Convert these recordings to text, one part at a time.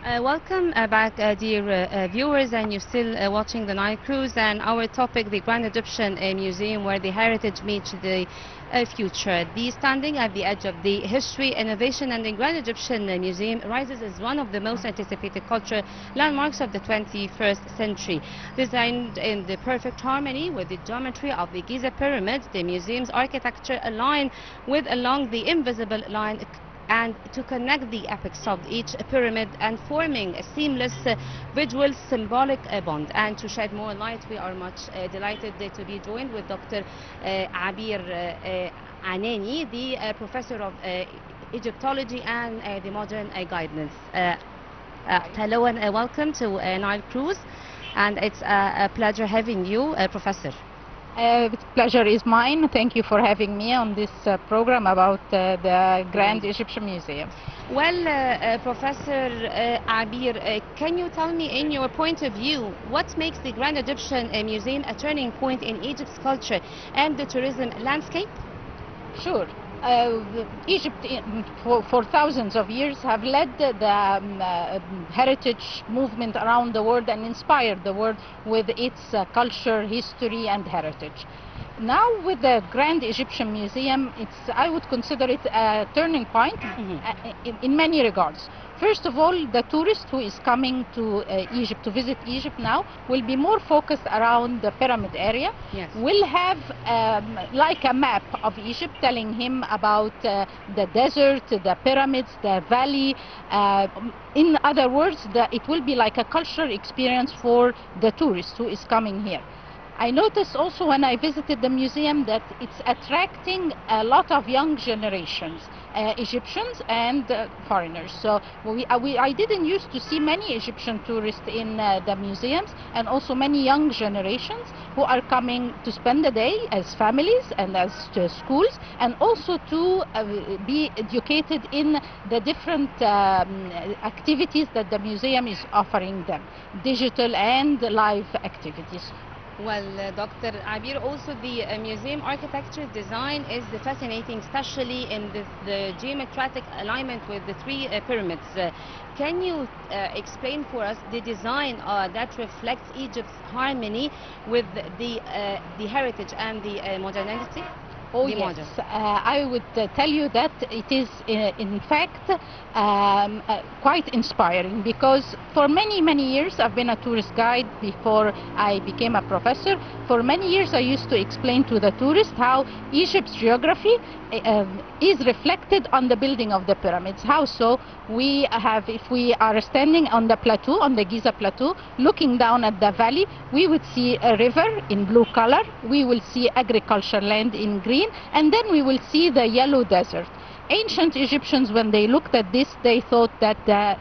Welcome back, dear viewers, and you're still watching the Nile Cruise, and our topic, the Grand Egyptian Museum, where the heritage meets the future. The standing at the edge of the history, innovation, and the Grand Egyptian Museum rises as one of the most anticipated cultural landmarks of the 21st century. Designed in the perfect harmony with the geometry of the Giza pyramids, the museum's architecture aligned with along the invisible line and to connect the apex of each pyramid and forming a seamless visual symbolic bond. And to shed more light, we are much delighted to be joined with Dr. Abir Enany, the professor of Egyptology and the modern guidance. Hello and welcome to Nile Cruise, and it's a pleasure having you, Professor. The pleasure is mine. Thank you for having me on this program about the Grand Egyptian Museum. Well, Professor Abir, can you tell me, in your point of view, what makes the Grand Egyptian Museum a turning point in Egypt's culture and the tourism landscape? Sure. Egypt for thousands of years have led the heritage movement around the world and inspired the world with its culture, history and heritage. Now with the Grand Egyptian Museum, I would consider it a turning point in many regards. First of all, the tourist who is coming to Egypt to visit Egypt now will be more focused around the pyramid area. Yes. Will have like a map of Egypt telling him about the desert, the pyramids, the valley. In other words, it will be like a cultural experience for the tourist who is coming here. I noticed also when I visited the museum that it's attracting a lot of young generations, Egyptians and foreigners. So I didn't used to see many Egyptian tourists in the museums, and also many young generations who are coming to spend the day as families and as schools, and also to be educated in the different activities that the museum is offering them, digital and live activities. Well, Dr. Abir, also the museum architecture design is fascinating, especially in the geometric alignment with the three pyramids. Can you explain for us the design that reflects Egypt's harmony with the heritage and the modernity? Oh yes, I would tell you that it is in fact quite inspiring, because for many years I've been a tourist guide before I became a professor. For many years I used to explain to the tourists how Egypt's geography is reflected on the building of the pyramids. How so? We have, if we are standing on the plateau, on the Giza plateau, looking down at the valley, we would see a river in blue color, we will see agricultural land in green, and then we will see the yellow desert. Ancient Egyptians, when they looked at this, they thought that the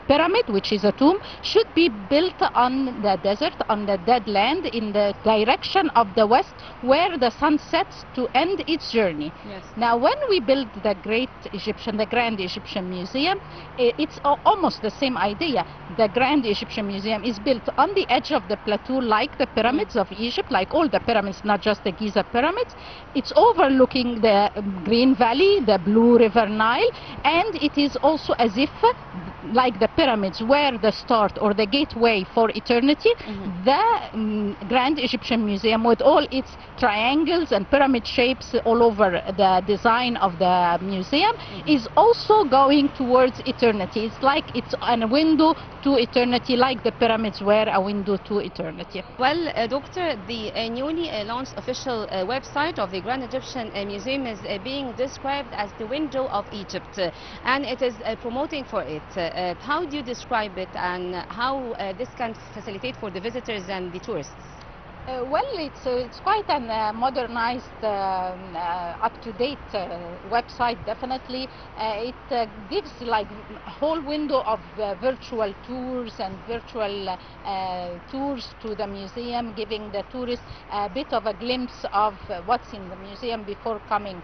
pyramid, which is a tomb, should be built on the desert, on the dead land, in the direction of the west, where the sun sets to end its journey. Yes. Now, when we build the Grand Egyptian Museum, it's almost the same idea. The Grand Egyptian Museum is built on the edge of the plateau, like the pyramids of Egypt, like all the pyramids, not just the Giza pyramids. It's overlooking the Green Valley, the Blue River Nile, and it is also as if, like the pyramids were the start or the gateway for eternity, the Grand Egyptian Museum, with all its triangles and pyramid shapes all over the design of the museum, is also going towards eternity. It's like it's a window to eternity, like the pyramids were a window to eternity. Well, Doctor, the newly launched official website of the Grand Egyptian Museum is being described as the window of Egypt, and it is promoting for it. How do you describe it, and how this can facilitate for the visitors and the tourists? Well, it's quite a modernized, up-to-date website, definitely. It gives like a whole window of virtual tours and virtual tours to the museum, giving the tourists a bit of a glimpse of what's in the museum before coming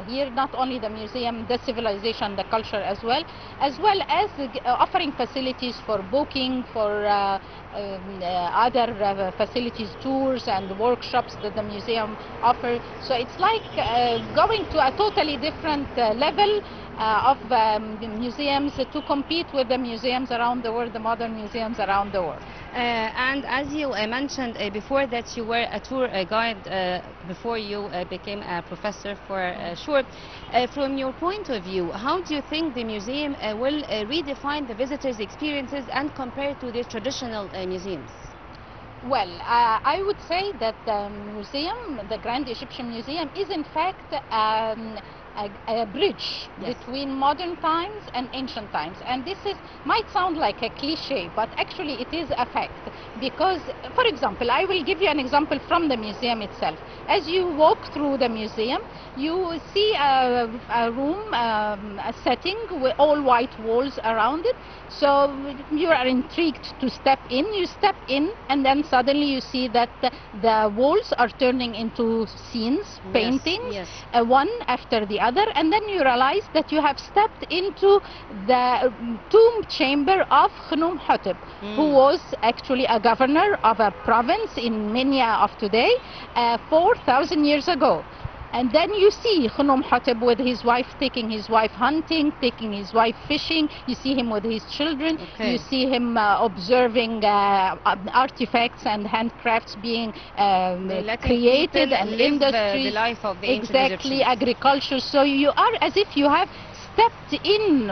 here. Not only the museum, the civilization, the culture as well as offering facilities for booking, for other facilities too, tours and workshops that the museum offers. So it's like going to a totally different level of museums to compete with the museums around the world, the modern museums around the world. And as you mentioned before that you were a tour guide before you became a professor for sure. From your point of view, how do you think the museum will redefine the visitors' experiences and compare to the traditional museums? Well, I would say that the museum, the Grand Egyptian Museum, is in fact a bridge between modern times and ancient times. And this might sound like a cliche, but actually it is a fact. Because, for example, I will give you an example from the museum itself. As you walk through the museum, you see a room, a setting with all white walls around it. So you are intrigued to step in. You step in, and then suddenly you see that the walls are turning into scenes, paintings, one after the other, and then you realize that you have stepped into the tomb chamber of Khnum-Hotep, who was actually a governor of a province in Minya of today 4,000 years ago. And then you see Khnum-Hotep with his wife, taking his wife hunting, taking his wife fishing. You see him with his children. You see him observing artifacts and handcrafts being created, and industry. The life of the ancient Egyptians. Agriculture. So you are as if you have stepped in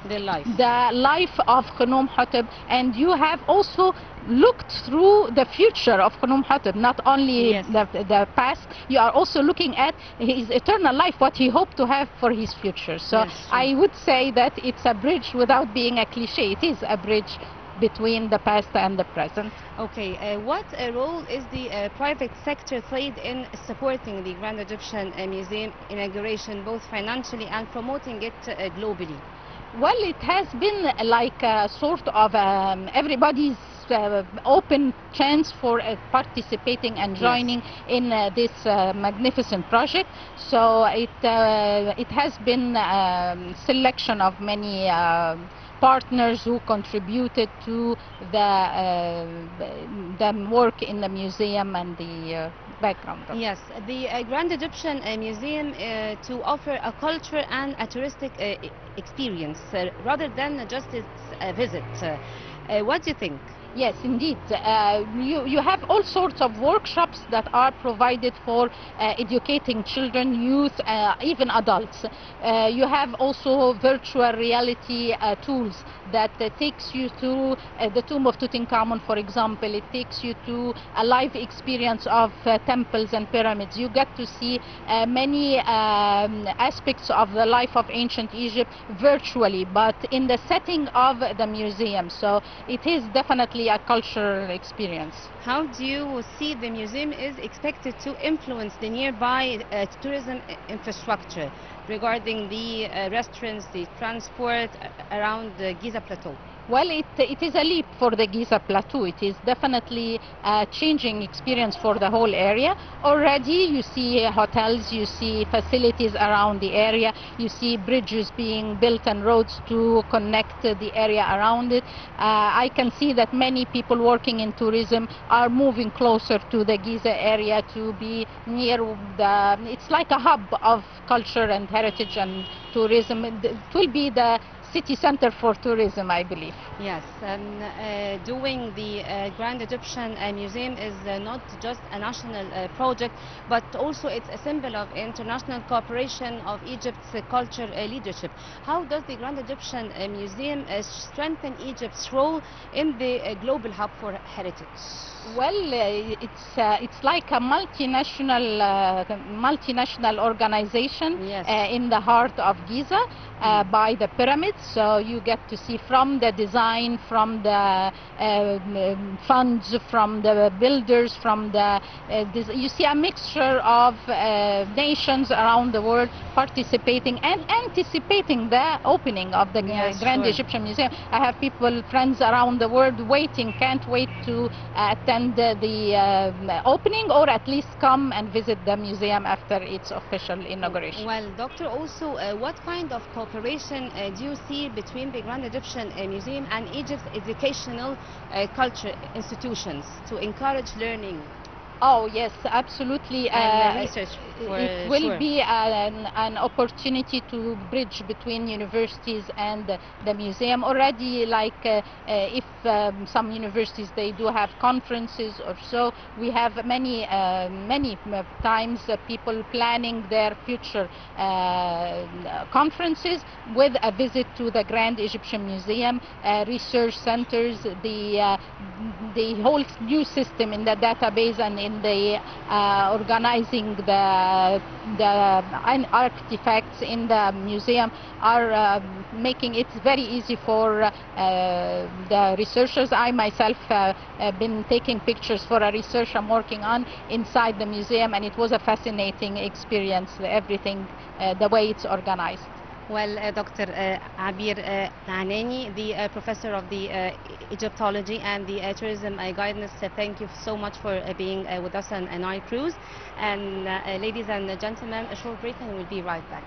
the life of Khnum-Hotep, and you have also looked through the future of Khnum-Hotep, not only the past. You are also looking at his eternal life, what he hoped to have for his future. So I would say that it's a bridge without being a cliche. It is a bridge between the past and the present. Okay, what role is the private sector played in supporting the Grand Egyptian Museum inauguration, both financially and promoting it globally? Well, it has been like a sort of everybody's open chance for participating and joining in this magnificent project. So it has been selection of many partners who contributed to the work in the museum and the background. Yes, the Grand Egyptian Museum to offer a culture and a touristic experience rather than just a visit. What do you think? Yes, indeed. You have all sorts of workshops that are provided for educating children, youth, even adults. You have also virtual reality tools that takes you to the tomb of Tutankhamun, for example. It takes you to a live experience of temples and pyramids. You get to see many aspects of the life of ancient Egypt virtually, but in the setting of the museum. So it is definitely a cultural experience. How do you see the museum is expected to influence the nearby tourism infrastructure regarding the restaurants, the transport around the Giza Plateau? Well, it is a leap for the Giza Plateau. It is definitely a changing experience for the whole area. Already you see hotels, you see facilities around the area, you see bridges being built and roads to connect the area around it. I can see that many people working in tourism are moving closer to the Giza area to be near the, it's like a hub of culture and heritage and tourism. It will be the city center for tourism, I believe. Yes, doing the Grand Egyptian Museum is not just a national project, but also it's a symbol of international cooperation of Egypt's culture leadership. How does the Grand Egyptian Museum strengthen Egypt's role in the global hub for heritage? Well, it's like a multinational organization in the heart of Giza by the pyramids. So you get to see from the design, from the funds, from the builders, from the you see a mixture of nations around the world participating and anticipating the opening of the Grand Egyptian Museum. I have people, friends around the world waiting, can't wait to attend the opening, or at least come and visit the museum after its official inauguration. Well, Doctor, also what kind of cooperation do you see between the Grand Egyptian Museum and Egypt's educational culture institutions to encourage learning? Oh yes, absolutely. And research for It will sure. be an opportunity to bridge between universities and the museum. Already, like if some universities they do have conferences or so, we have many times people planning their future conferences with a visit to the Grand Egyptian Museum, research centers, the whole new system in the database and in the organizing the artifacts in the museum are making it very easy for the researchers. I myself have been taking pictures for a research I'm working on inside the museum, and it was a fascinating experience, everything, the way it's organized. Well, Dr. Abir Enany, the professor of the Egyptology and the tourism guidance, thank you so much for being with us on Nile Cruise. And ladies and gentlemen, a short break and we'll be right back.